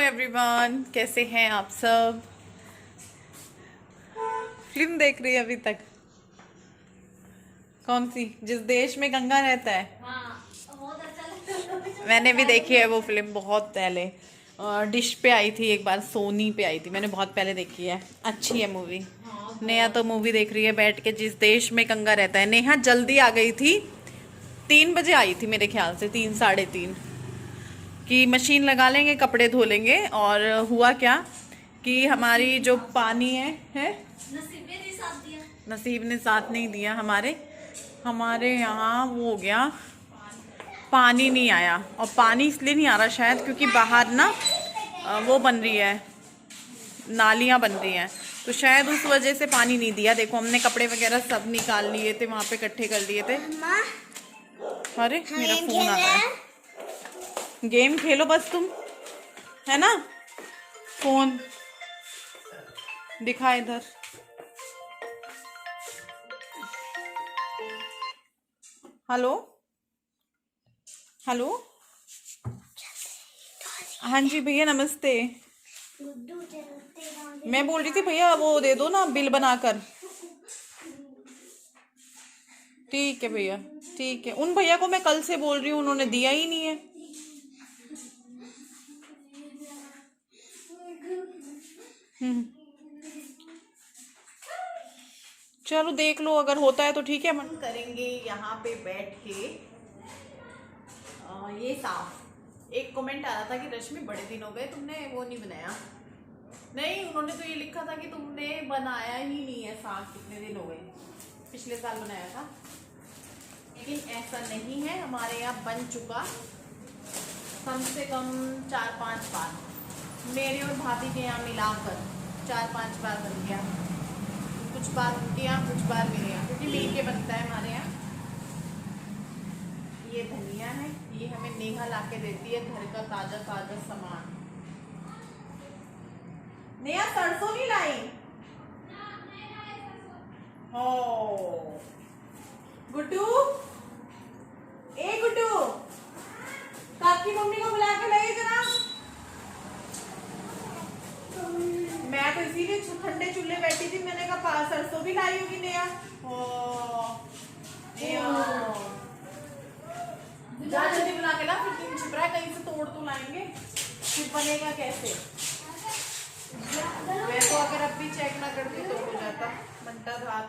Everyone, कैसे हैं आप सब। फिल्म देख रही है अभी तक? कौन सी? जिस देश में गंगा रहता है। हाँ, बहुत अच्छा लगता है। मैंने भी देखी है वो फिल्म बहुत पहले। डिश पे आई थी एक बार, सोनी पे आई थी, मैंने बहुत पहले देखी है। अच्छी है मूवी। नेहा तो मूवी देख रही है बैठ के, जिस देश में गंगा रहता है। नेहा जल्दी आ गई थी, 3 बजे आई थी मेरे ख्याल से, 3 साढ़े 3 कि मशीन लगा लेंगे, कपड़े धो लेंगे। और हुआ क्या कि हमारी जो पानी है नसीब ने नहीं साथ दिया। नसीब ने साथ नहीं दिया। हमारे हमारे यहाँ वो हो गया, पानी नहीं आया। और पानी इसलिए नहीं आ रहा शायद क्योंकि बाहर ना वो बन रही है, नालियाँ बन रही हैं, तो शायद उस वजह से पानी नहीं दिया। देखो हमने कपड़े वगैरह सब निकाल लिए थे, वहाँ पे इकट्ठे कर लिए थे। अरे मेरा फोन आ रहा है। गेम खेलो बस तुम, है ना। फोन दिखा इधर। हेलो हेलो, हाँ जी भैया नमस्ते। मैं बोल रही थी भैया वो दे दो ना बिल बनाकर। ठीक है भैया, ठीक है। उन भैया को मैं कल से बोल रही हूँ, उन्होंने दिया ही नहीं है। हम्म, चलो देख लो, अगर होता है तो ठीक है। हम करेंगे यहाँ पे बैठ के ये साफ। एक कमेंट आ रहा था कि रश्मि बड़े दिन हो गए तुमने वो नहीं बनाया। नहीं, उन्होंने तो ये लिखा था कि तुमने बनाया ही नहीं है साग, कितने दिन हो गए। पिछले साल बनाया था, लेकिन ऐसा नहीं है। हमारे यहाँ बन चुका कम से कम 4-5 बार, मेरे और भाभी के यहाँ मिलाकर 4-5 बार बन गया। कुछ बार उनके यहाँ, कुछ बार मेरे यहाँ, क्योंकि मिल के बनता है हमारे यहाँ। ये धनिया है, ये हमें नेहा ला के देती है, घर का ताजा ताजा सामान। नेहा सरसों नहीं लाई हो। गुड्डू, ए गुड्डू, काकी मम्मी को बुला के लाइए जरा। मैं तो इसीलिए ठंडे चूल्हे बैठी थी, मैंने कहा सरसों भी लाई होगी नेहा। जा जल्दी बना के ला, फिर तुम छिप रहा है कहीं से तोड़ तो लाएंगे, फिर बनेगा कैसे। मैं तो अगर अब भी चेक ना करती तो हो जाता मंटा भात।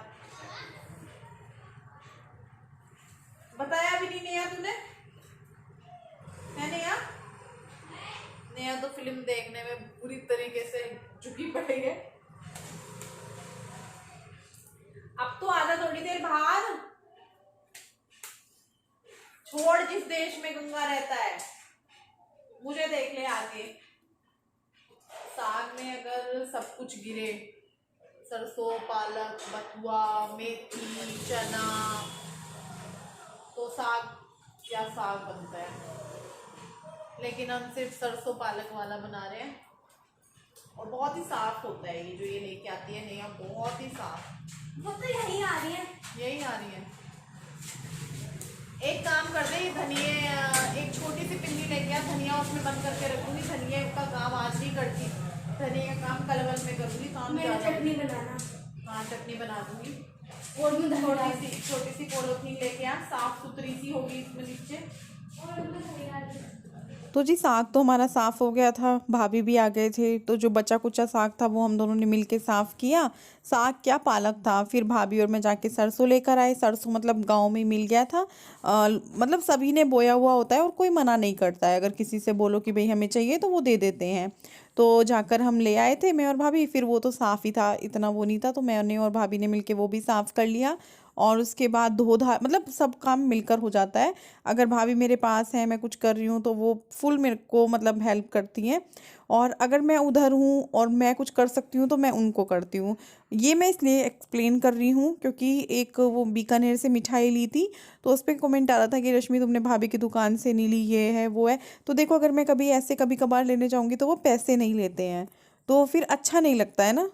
बताया भी नहीं नेहा तूने, है नेहा? नेहा तो फिल्म देखने में पूरी तरीके से झुकी पड़ी है। अब तो आधा थोड़ी देर बाहर छोड़, जिस देश में गंगा रहता है। मुझे देख ले आगे। साग में अगर सब कुछ गिरे, सरसों, पालक, बथुआ, मेथी, चना, तो साग क्या साग बनता है। लेकिन हम सिर्फ सरसों पालक वाला बना रहे हैं, और बहुत ही साफ होता है ये जो ये लेके आती है नेहा, बहुत ही साफ। वो तो यहीं आ रही है, यही आ रही है। एक काम कर दे, ये धनिए एक छोटी सी पिंडी लेके आ, धनिया उसमें बंद करके रखूंगी। धनिया का काम आज नहीं करती, धनिया का काम कल वल में करूंगी। काम मेरी चटनी बनाना। हाँ चटनी बना दूंगी। और मैं छोटी सी पॉलीथीन लेके आ, साफ सुथरी सी होगी इसमें नीचे। तो जी साग तो हमारा साफ़ हो गया था, भाभी भी आ गए थे, तो जो बचा कुचा साग था वो हम दोनों ने मिल के साफ़ किया। साग क्या, पालक था। फिर भाभी और मैं जाके सरसों लेकर आए। सरसों मतलब गांव में मिल गया था। मतलब सभी ने बोया हुआ होता है और कोई मना नहीं करता है। अगर किसी से बोलो कि भाई हमें चाहिए तो वो दे देते हैं। तो जाकर हम ले आए थे, मैं और भाभी। फिर वो तो साफ़ ही था, इतना वो नहीं था, तो मैंने और भाभी ने मिलके वो भी साफ़ कर लिया। और उसके बाद धो धा, मतलब सब काम मिलकर हो जाता है। अगर भाभी मेरे पास है, मैं कुछ कर रही हूँ, तो वो फुल मेरे को मतलब हेल्प करती हैं। और अगर मैं उधर हूँ और मैं कुछ कर सकती हूँ तो मैं उनको करती हूँ। ये मैं इसलिए एक्सप्लेन कर रही हूँ क्योंकि एक वो बीकानेर से मिठाई ली थी, तो उस पर कमेंट आ रहा था कि रश्मि तुमने भाभी की दुकान से नहीं ली, ये है वो है। तो देखो, अगर मैं कभी ऐसे कभी कभार लेने जाऊँगी तो वो पैसे नहीं लेते हैं, तो फिर अच्छा नहीं लगता है ना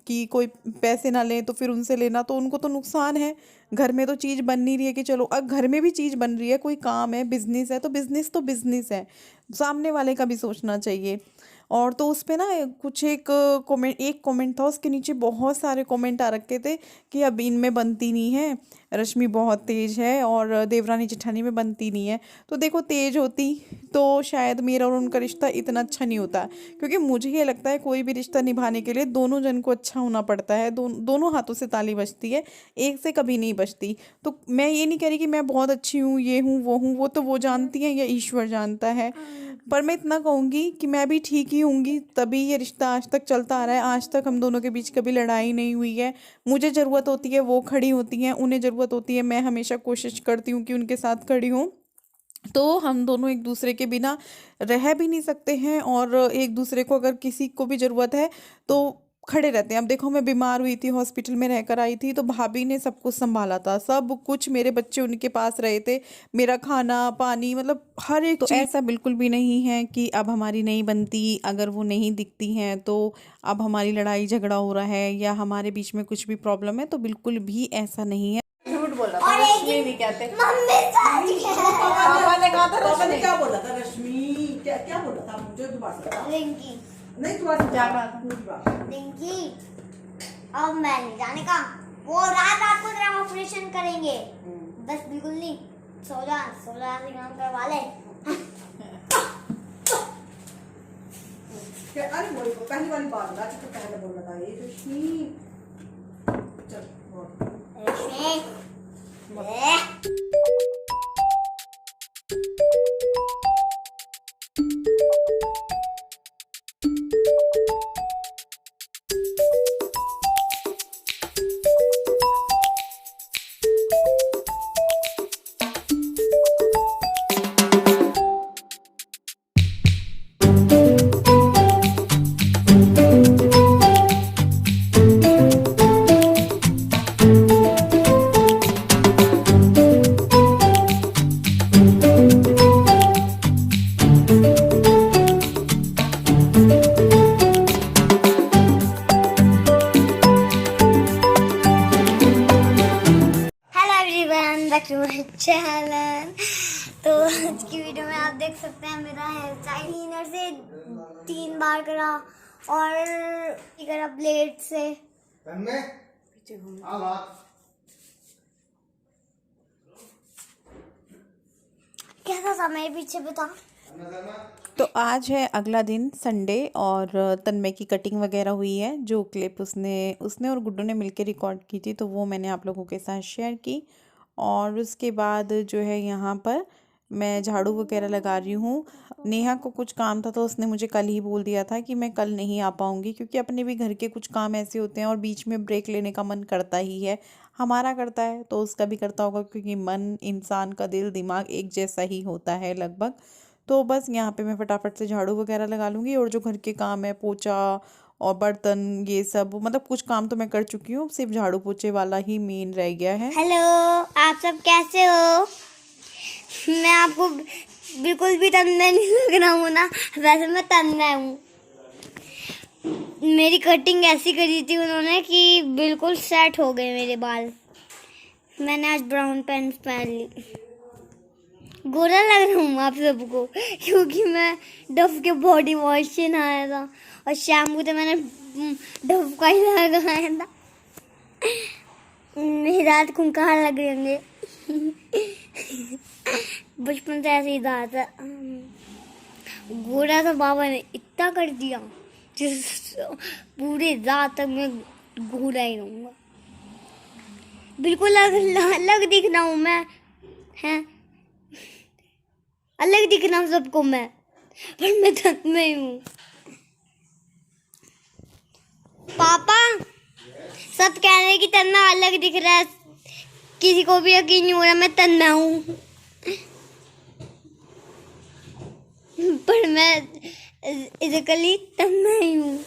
कि कोई पैसे ना लें तो फिर उनसे लेना, तो उनको तो नुकसान है। घर में तो चीज़ बन नहीं रही है कि चलो, अब घर में भी चीज़ बन रही है, कोई काम है, बिजनेस है, तो बिजनेस है, सामने वाले का भी सोचना चाहिए। और तो उस पे ना कुछ एक कमेंट था, उसके नीचे बहुत सारे कमेंट आ रखे थे कि अब इनमें बनती नहीं है, रश्मि बहुत तेज है और देवरानी जेठानी में बनती नहीं है। तो देखो तेज होती तो शायद मेरा और उनका रिश्ता इतना अच्छा नहीं होता, क्योंकि मुझे ये लगता है कोई भी रिश्ता निभाने के लिए दोनों जन को अच्छा होना पड़ता है, दोनों हाथों से ताली बजती है, एक से कभी नहीं बजती। तो मैं ये नहीं कह रही कि मैं बहुत अच्छी हूँ, ये हूँ, वो तो वो जानती हैं या ईश्वर जानता है, पर मैं इतना कहूँगी कि मैं भी ठीक ही होंगी, तभी ये रिश्ता आज तक चलता आ रहा है। आज तक हम दोनों के बीच कभी लड़ाई नहीं हुई है। मुझे ज़रूरत होती है वो खड़ी होती हैं, उन्हें ज़रूरत होती है मैं हमेशा कोशिश करती हूँ कि उनके साथ खड़ी हूँ। तो हम दोनों एक दूसरे के बिना रह भी नहीं सकते हैं, और एक दूसरे को अगर किसी को भी ज़रूरत है तो खड़े रहते हैं। अब देखो मैं बीमार हुई थी, हॉस्पिटल में रहकर आई थी, तो भाभी ने सब कुछ संभाला था, सब कुछ, मेरे बच्चे उनके पास रहे थे, मेरा खाना पानी मतलब हर एक चीज़। ऐसा बिल्कुल भी नहीं है कि अब हमारी नहीं बनती, अगर वो नहीं दिखती हैं तो अब हमारी लड़ाई झगड़ा हो रहा है या हमारे बीच में कुछ भी प्रॉब्लम है, तो बिल्कुल भी ऐसा नहीं है। झूठ बोल रहा था, रश्मि नहीं कहते। मम्मी साथ पापा ने कहा था पापा ने रश्मि। क्या बोला था? रश्मि क्या क्या बोला था? मुझे दोबारा से बता। रिंकी नहीं दोबारा से क्या बता। कहा था? पूरी बात। रिंकी अब मैं नहीं जाने का, वो रात रात को तेरा ऑपरेशन करेंगे, बस बिल्कुल नहीं, सो जा से काम करवा ले। अरे बोली पहली वाली बात बता, तो पहले बोला था ये रश्मि। चल बोल। रश्मि बैक टू माय चैनल। तो आज की वीडियो में आप देख सकते हैं मेरा हेयर स्टाइल क्लीनर से 3 बार करा और करा ब्लेड से। कैसा था मेरे पीछे बता। तो आज है अगला दिन संडे, और तन्मय की कटिंग वगैरह हुई है, जो क्लिप उसने और गुड्डू ने मिलकर रिकॉर्ड की थी, तो वो मैंने आप लोगों के साथ शेयर की। और उसके बाद जो है यहाँ पर मैं झाड़ू वगैरह लगा रही हूँ। नेहा को कुछ काम था तो उसने मुझे कल ही बोल दिया था कि मैं कल नहीं आ पाऊँगी, क्योंकि अपने भी घर के कुछ काम ऐसे होते हैं और बीच में ब्रेक लेने का मन करता ही है, हमारा करता है तो उसका भी करता होगा, क्योंकि मन इंसान का दिल दिमाग एक जैसा ही होता है लगभग। तो बस यहाँ पे मैं फटाफट से झाड़ू वगैरह लगा लूँगी, और जो घर के काम है पोछा और बर्तन ये सब, मतलब कुछ काम तो मैं कर चुकी हूँ, सिर्फ झाड़ू पोछे वाला ही मेन रह गया है। हेलो, आप सब कैसे हो? मैं आपको बिल्कुल भी तन्मय नहीं लग रहा हूँ ना, वैसे मैं तन्मय हूँ। मेरी कटिंग ऐसी करी थी उन्होंने कि बिल्कुल सेट हो गए मेरे बाल। मैंने आज ब्राउन पैंट्स पहन ली। गोरा लग रहा हूँ आप सबको, क्योंकि मैं डव के बॉडी वॉश से नहाया था और शैम्पू तो मैंने डव का ही लगाया था। मेरे दांत खूंखार लग रहे होंगे। बचपन से ऐसे ही दांत है। गोरा तो बाबा ने इतना कर दिया जिस पूरे रात तक मैं गोरा ही रहूंगा। बिल्कुल अलग दिख रहा हूँ मैं, हैं अलग दिख रहा हूँ सबको मैं, पर मैं तक में हूँ। पापा सब कह रहे हैं कि तन्मय अलग दिख रहा है, किसी को भी यकीन नहीं हो रहा मैं तन्मय हूँ, पर मैं फिजिकली तन्मय ही हूँ।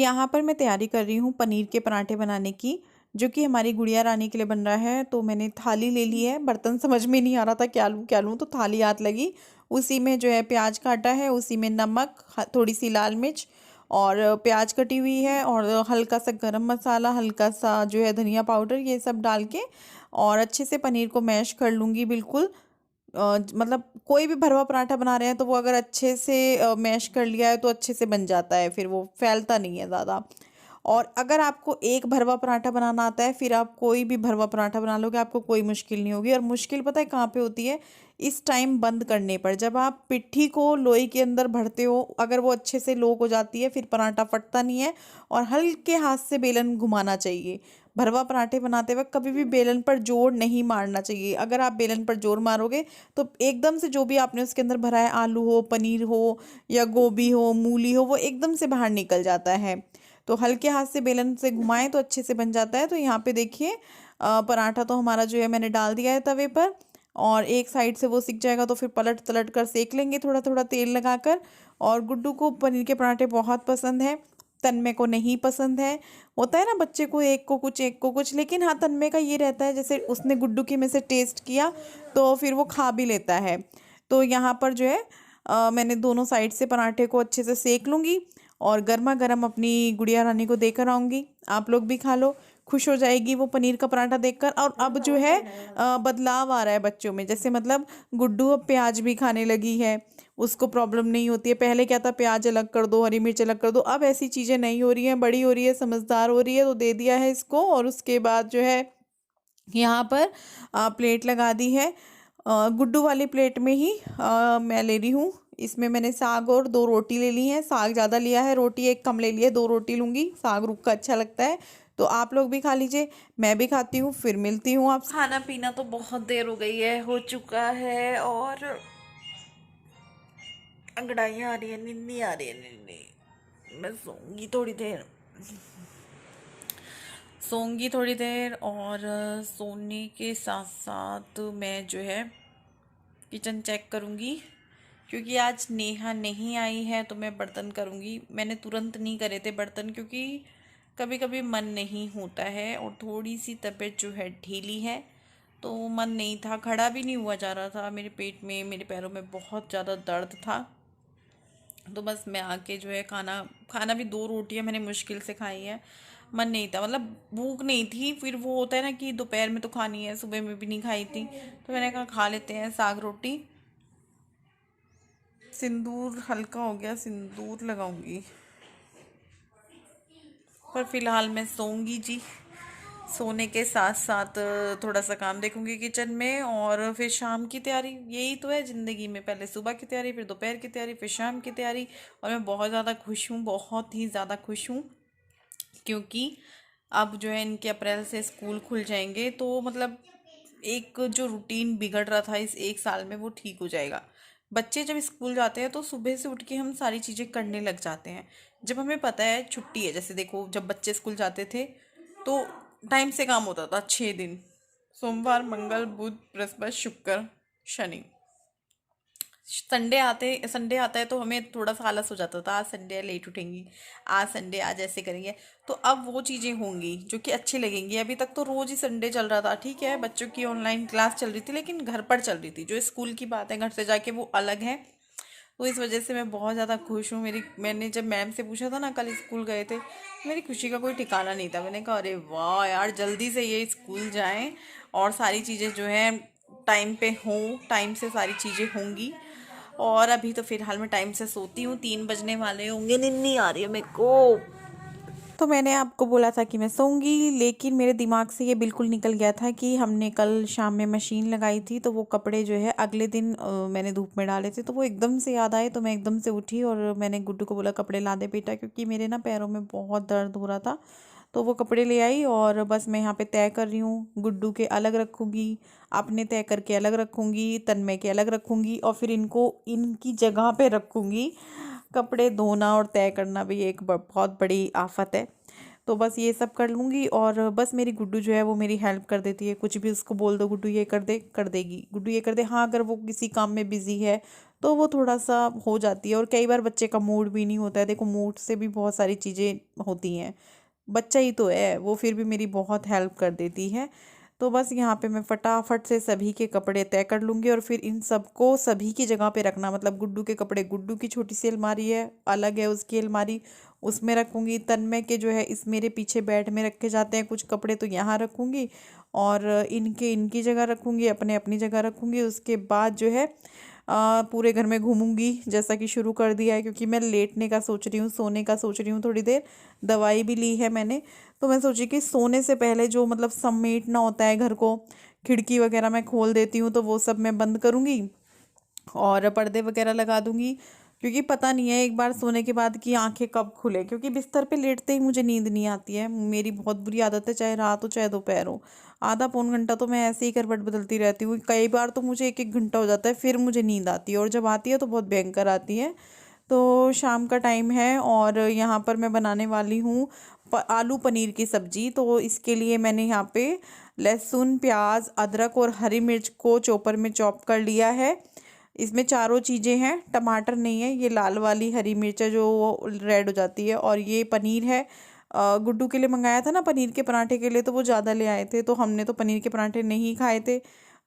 यहाँ पर मैं तैयारी कर रही हूँ पनीर के पराठे बनाने की, जो कि हमारी गुड़िया रानी के लिए बन रहा है। तो मैंने थाली ले ली है, बर्तन समझ में नहीं आ रहा था क्या लूँ, तो थाली हाथ लगी। उसी में जो है प्याज काटा है, उसी में नमक, थोड़ी सी लाल मिर्च और प्याज कटी हुई है, और हल्का सा गरम मसाला, हल्का सा जो है धनिया पाउडर, ये सब डाल के और अच्छे से पनीर को मैश कर लूँगी बिल्कुल। मतलब कोई भी भरवा पराठा बना रहे हैं तो वो अगर अच्छे से मैश कर लिया है तो अच्छे से बन जाता है, फिर वो फैलता नहीं है ज़्यादा। और अगर आपको एक भरवा पराठा बनाना आता है, फिर आप कोई भी भरवा पराठा बना लोगे, आपको कोई मुश्किल नहीं होगी। और मुश्किल पता है कहाँ पे होती है? इस टाइम बंद करने पर। जब आप पिट्ठी को लोई के अंदर भरते हो, अगर वो अच्छे से लोक हो जाती है, फिर पराठा फटता नहीं है। और हल्के हाथ से बेलन घुमाना चाहिए। भरवा पराठे बनाते वक्त कभी भी बेलन पर जोर नहीं मारना चाहिए। अगर आप बेलन पर जोर मारोगे तो एकदम से जो भी आपने उसके अंदर भरा है, आलू हो, पनीर हो या गोभी हो, मूली हो, वो एकदम से बाहर निकल जाता है। तो हल्के हाथ से बेलन से घुमाएं तो अच्छे से बन जाता है। तो यहाँ पे देखिए पराठा तो हमारा जो है मैंने डाल दिया है तवे पर, और एक साइड से वो सिक जाएगा तो फिर पलट तलट कर सेक लेंगे थोड़ा थोड़ा तेल लगाकर। और गुड्डू को पनीर के पराठे बहुत पसंद है, तन्मय को नहीं पसंद है। होता है ना बच्चे को एक को कुछ एक को कुछ, लेकिन हाँ तन्मय का ये रहता है जैसे उसने गुड्डू की में से टेस्ट किया तो फिर वो खा भी लेता है। तो यहाँ पर जो है मैंने दोनों साइड से पराठे को अच्छे से सेक लूँगी और गर्मा गर्म अपनी गुड़िया रानी को देकर आऊँगी। आप लोग भी खा लो, खुश हो जाएगी वो पनीर का पराठा देखकर। और अब जो है बदलाव आ रहा है बच्चों में, जैसे मतलब गुड्डू अब प्याज भी खाने लगी है, उसको प्रॉब्लम नहीं होती है। पहले क्या था, प्याज अलग कर दो, हरी मिर्च अलग कर दो, अब ऐसी चीज़ें नहीं हो रही हैं। बड़ी हो रही है, समझदार हो रही है, तो दे दिया है इसको। और उसके बाद जो है यहाँ पर प्लेट लगा दी है। गुड्डू वाली प्लेट में ही मैं ले रही हूँ। इसमें मैंने साग और 2 रोटी ले ली है। साग ज़्यादा लिया है, रोटी एक कम ले ली है, 2 रोटी लूँगी, साग रुख का अच्छा लगता है। तो आप लोग भी खा लीजिए, मैं भी खाती हूँ, फिर मिलती हूँ आप। खाना पीना तो बहुत देर हो गई है, हो चुका है, और अंगड़ाइयाँ आ रही है, नींद आ रही है, नींद। मैं सोऊंगी थोड़ी देर, और सोने के साथ साथ मैं जो है किचन चेक करूँगी, क्योंकि आज नेहा नहीं आई है तो मैं बर्तन करूँगी। मैंने तुरंत नहीं करे थे बर्तन, क्योंकि कभी कभी मन नहीं होता है, और थोड़ी सी तबीयत जो है ढीली है, तो मन नहीं था, खड़ा भी नहीं हुआ जा रहा था। मेरे पेट में, मेरे पैरों में बहुत ज़्यादा दर्द था। तो बस मैं आके जो है खाना खाना भी 2 रोटियां मैंने मुश्किल से खाई हैं। मन नहीं था, मतलब भूख नहीं थी। फिर वो होता है ना कि दोपहर में तो खानी है, सुबह में भी नहीं खाई थी, तो मैंने कहा खा लेते हैं साग रोटी। सिंदूर हल्का हो गया, सिंदूर लगाऊंगी। पर फिलहाल मैं सोऊंगी जी। सोने के साथ साथ थोड़ा सा काम देखूंगी किचन में, और फिर शाम की तैयारी। यही तो है ज़िंदगी में, पहले सुबह की तैयारी, फिर दोपहर की तैयारी, फिर शाम की तैयारी। और मैं बहुत ज़्यादा खुश हूँ, बहुत ही ज़्यादा खुश हूँ, क्योंकि अब जो है इनके अप्रैल से स्कूल खुल जाएंगे। तो मतलब एक जो रूटीन बिगड़ रहा था इस 1 साल में, वो ठीक हो जाएगा। बच्चे जब स्कूल जाते हैं तो सुबह से उठ के हम सारी चीज़ें करने लग जाते हैं। जब हमें पता है छुट्टी है, जैसे देखो जब बच्चे स्कूल जाते थे तो टाइम से काम होता था, 6 दिन, सोमवार, मंगल, बुध, बृहस्पति, शुक्र, शनि। संडे आता है तो हमें थोड़ा सा आलस हो जाता था, आज संडे है, लेट उठेंगी, आज संडे, आज ऐसे करेंगे। तो अब वो चीज़ें होंगी जो कि अच्छी लगेंगी। अभी तक तो रोज़ ही संडे चल रहा था, ठीक है, बच्चों की ऑनलाइन क्लास चल रही थी, लेकिन घर पर चल रही थी। जो स्कूल की बात है घर से जाके, वो अलग है। तो इस वजह से मैं बहुत ज़्यादा खुश हूँ। मैंने जब मैम से पूछा था ना, कल स्कूल गए थे, मेरी खुशी का कोई ठिकाना नहीं था। मैंने कहा अरे वाह यार, जल्दी से ये स्कूल जाएं और सारी चीज़ें जो हैं टाइम पे हों, टाइम से सारी चीज़ें होंगी। और अभी तो फिलहाल मैं टाइम से सोती हूँ, 3 बजने वाले होंगे, नींद नहीं आ रही है मेरे को। तो मैंने आपको बोला था कि मैं सोऊंगी, लेकिन मेरे दिमाग से ये बिल्कुल निकल गया था कि हमने कल शाम में मशीन लगाई थी, तो वो कपड़े जो है अगले दिन मैंने धूप में डाले थे, तो वो एकदम से याद आए। तो मैं एकदम से उठी और मैंने गुड्डू को बोला कपड़े ला दे बेटा, क्योंकि मेरे ना पैरों में बहुत दर्द हो रहा था। तो वो कपड़े ले आई, और बस मैं यहाँ पे तय कर रही हूँ। गुड्डू के अलग रखूँगी, अपने तय करके अलग रखूँगी, तन्मय के अलग रखूँगी, और फिर इनको इनकी जगह पे रखूँगी। कपड़े धोना और तय करना भी एक बहुत बड़ी आफत है। तो बस ये सब कर लूँगी। और बस मेरी गुड्डू जो है वो मेरी हेल्प कर देती है, कुछ भी उसको बोल दो गुड्डू ये कर दे, कर देगी। गुड्डू ये कर दे, हाँ अगर वो किसी काम में बिजी है तो वो थोड़ा सा हो जाती है। और कई बार बच्चे का मूड भी नहीं होता है, देखो मूड से भी बहुत सारी चीज़ें होती हैं, बच्चा ही तो है वो, फिर भी मेरी बहुत हेल्प कर देती है। तो बस यहाँ पे मैं फटाफट से सभी के कपड़े तय कर लूँगी और फिर इन सबको सभी की जगह पे रखना, मतलब गुड्डू के कपड़े, गुड्डू की छोटी सी अलमारी है, अलग है उसकी अलमारी, उसमें रखूँगी। तन्मय के जो है इस मेरे पीछे बेड में रखे जाते हैं कुछ कपड़े, तो यहाँ रखूँगी। और इनके इनकी जगह रखूँगी, अपने अपनी जगह रखूँगी। उसके बाद जो है पूरे घर में घूमूंगी जैसा कि शुरू कर दिया है, क्योंकि मैं लेटने का सोच रही हूँ, सोने का सोच रही हूँ थोड़ी देर। दवाई भी ली है मैंने, तो मैं सोची कि सोने से पहले जो मतलब समेटना होता है घर को, खिड़की वगैरह मैं खोल देती हूँ, तो वो सब मैं बंद करूँगी और पर्दे वगैरह लगा दूँगी। क्योंकि पता नहीं है एक बार सोने के बाद की आंखें कब खुले, क्योंकि बिस्तर पे लेटते ही मुझे नींद नहीं आती है। मेरी बहुत बुरी आदत है, चाहे रात हो चाहे दोपहर हो, आधा पौन घंटा तो मैं ऐसे ही करवट बदलती रहती हूँ। कई बार तो मुझे एक एक घंटा हो जाता है फिर मुझे नींद आती है, और जब आती है तो बहुत भयंकर आती है। तो शाम का टाइम है और यहाँ पर मैं बनाने वाली हूँ आलू पनीर की सब्जी। तो इसके लिए मैंने यहाँ पे लहसुन, प्याज, अदरक और हरी मिर्च को चॉपर में चॉप कर लिया है। इसमें चारों चीज़ें हैं, टमाटर नहीं है, ये लाल वाली हरी मिर्च है जो रेड हो जाती है। और ये पनीर है, गुड्डू के लिए मंगाया था ना पनीर के पराठे के लिए, तो वो ज़्यादा ले आए थे, तो हमने तो पनीर के पराठे नहीं खाए थे,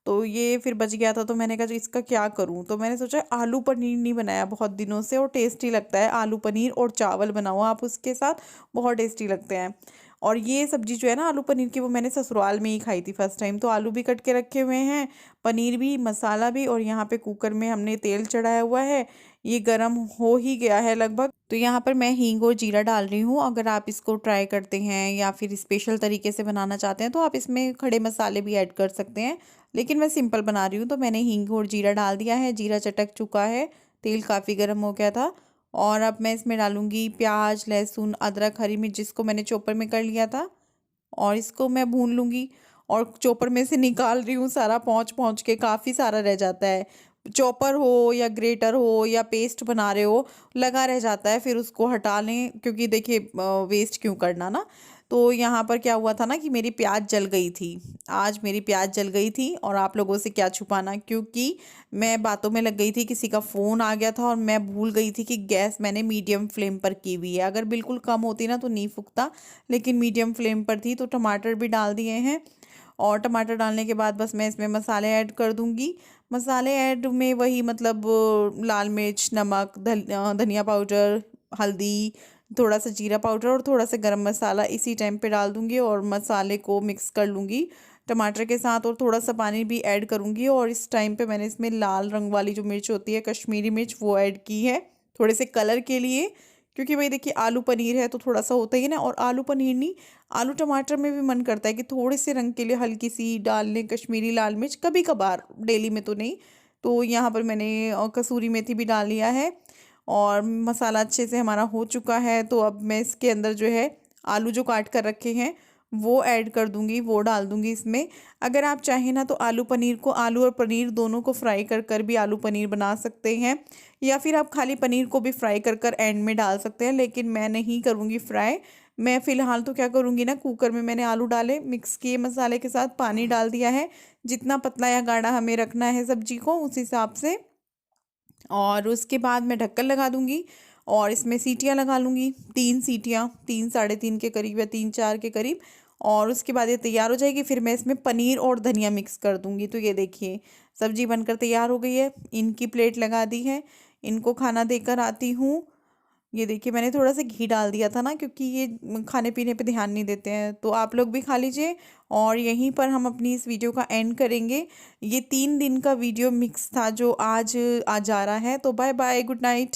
तो ये फिर बच गया था। तो मैंने कहा इसका क्या करूं, तो मैंने सोचा आलू पनीर नहीं बनाया बहुत दिनों से, और टेस्टी लगता है आलू पनीर, और चावल बनाओ आप उसके साथ, बहुत टेस्टी लगते हैं। और ये सब्जी जो है ना आलू पनीर की, वो मैंने ससुराल में ही खाई थी फर्स्ट टाइम। तो आलू भी कट के रखे हुए हैं, पनीर भी, मसाला भी, और यहाँ पे कुकर में हमने तेल चढ़ाया हुआ है, ये गरम हो ही गया है लगभग। तो यहाँ पर मैं हींग और जीरा डाल रही हूँ। अगर आप इसको ट्राई करते हैं या फिर स्पेशल तरीके से बनाना चाहते हैं तो आप इसमें खड़े मसाले भी ऐड कर सकते हैं, लेकिन मैं सिंपल बना रही हूँ। तो मैंने हींग और जीरा डाल दिया है, जीरा चटक चुका है, तेल काफ़ी गर्म हो गया था। और अब मैं इसमें डालूंगी प्याज, लहसुन, अदरक, हरी मिर्च जिसको मैंने चॉपर में कर लिया था, और इसको मैं भून लूँगी। और चॉपर में से निकाल रही हूँ सारा, पहुँच पहुँच के काफ़ी सारा रह जाता है। चॉपर हो या ग्रेटर हो या पेस्ट बना रहे हो, लगा रह जाता है, फिर उसको हटा लें, क्योंकि देखिए वेस्ट क्यों करना ना। तो यहाँ पर क्या हुआ था ना कि मेरी प्याज जल गई थी, आज मेरी प्याज जल गई थी। और आप लोगों से क्या छुपाना, क्योंकि मैं बातों में लग गई थी, किसी का फ़ोन आ गया था और मैं भूल गई थी कि गैस मैंने मीडियम फ्लेम पर की हुई है। अगर बिल्कुल कम होती ना तो नहीं फूकता, लेकिन मीडियम फ्लेम पर थी। तो टमाटर भी डाल दिए हैं, और टमाटर डालने के बाद बस मैं इसमें मसाले ऐड कर दूंगी। मसाले ऐड में वही मतलब लाल मिर्च, नमक, धनिया पाउडर, हल्दी, थोड़ा सा जीरा पाउडर और थोड़ा सा गरम मसाला इसी टाइम पे डाल दूंगी, और मसाले को मिक्स कर लूँगी टमाटर के साथ, और थोड़ा सा पानी भी ऐड करूँगी। और इस टाइम पे मैंने इसमें लाल रंग वाली जो मिर्च होती है, कश्मीरी मिर्च, वो ऐड की है थोड़े से कलर के लिए, क्योंकि भाई देखिए आलू पनीर है तो थोड़ा सा होता ही है ना। और आलू पनीर नहीं, आलू टमाटर में भी मन करता है कि थोड़े से रंग के लिए हल्की सी डाल लें कश्मीरी लाल मिर्च, कभी कभार, डेली में तो नहीं। तो यहाँ पर मैंने कसूरी मेथी भी डाल लिया है, और मसाला अच्छे से हमारा हो चुका है। तो अब मैं इसके अंदर जो है आलू जो काट कर रखे हैं वो ऐड कर दूंगी, वो डाल दूंगी इसमें। अगर आप चाहें ना तो आलू पनीर को, आलू और पनीर दोनों को फ्राई कर कर भी आलू पनीर बना सकते हैं, या फिर आप खाली पनीर को भी फ्राई कर कर एंड में डाल सकते हैं, लेकिन मैं नहीं करूँगी फ्राई। मैं फ़िलहाल तो क्या करूँगी ना, कुकर में मैंने आलू डाले, मिक्स किए मसाले के साथ, पानी डाल दिया है, जितना पतला या गाढ़ा हमें रखना है सब्जी को उस हिसाब से। और उसके बाद मैं ढक्कन लगा दूंगी और इसमें सीटियां लगा लूँगी, 3 सीटियां, 3 साढ़े 3 के करीब या 3-4 के करीब। और उसके बाद ये तैयार हो जाएगी, फिर मैं इसमें पनीर और धनिया मिक्स कर दूंगी। तो ये देखिए सब्जी बनकर तैयार हो गई है, इनकी प्लेट लगा दी है, इनको खाना देकर आती हूँ। ये देखिए मैंने थोड़ा सा घी डाल दिया था ना, क्योंकि ये खाने पीने पे ध्यान नहीं देते हैं। तो आप लोग भी खा लीजिए, और यहीं पर हम अपनी इस वीडियो का एंड करेंगे। ये 3 दिन का वीडियो मिक्स था जो आज जा रहा है। तो बाय बाय, गुड नाइट।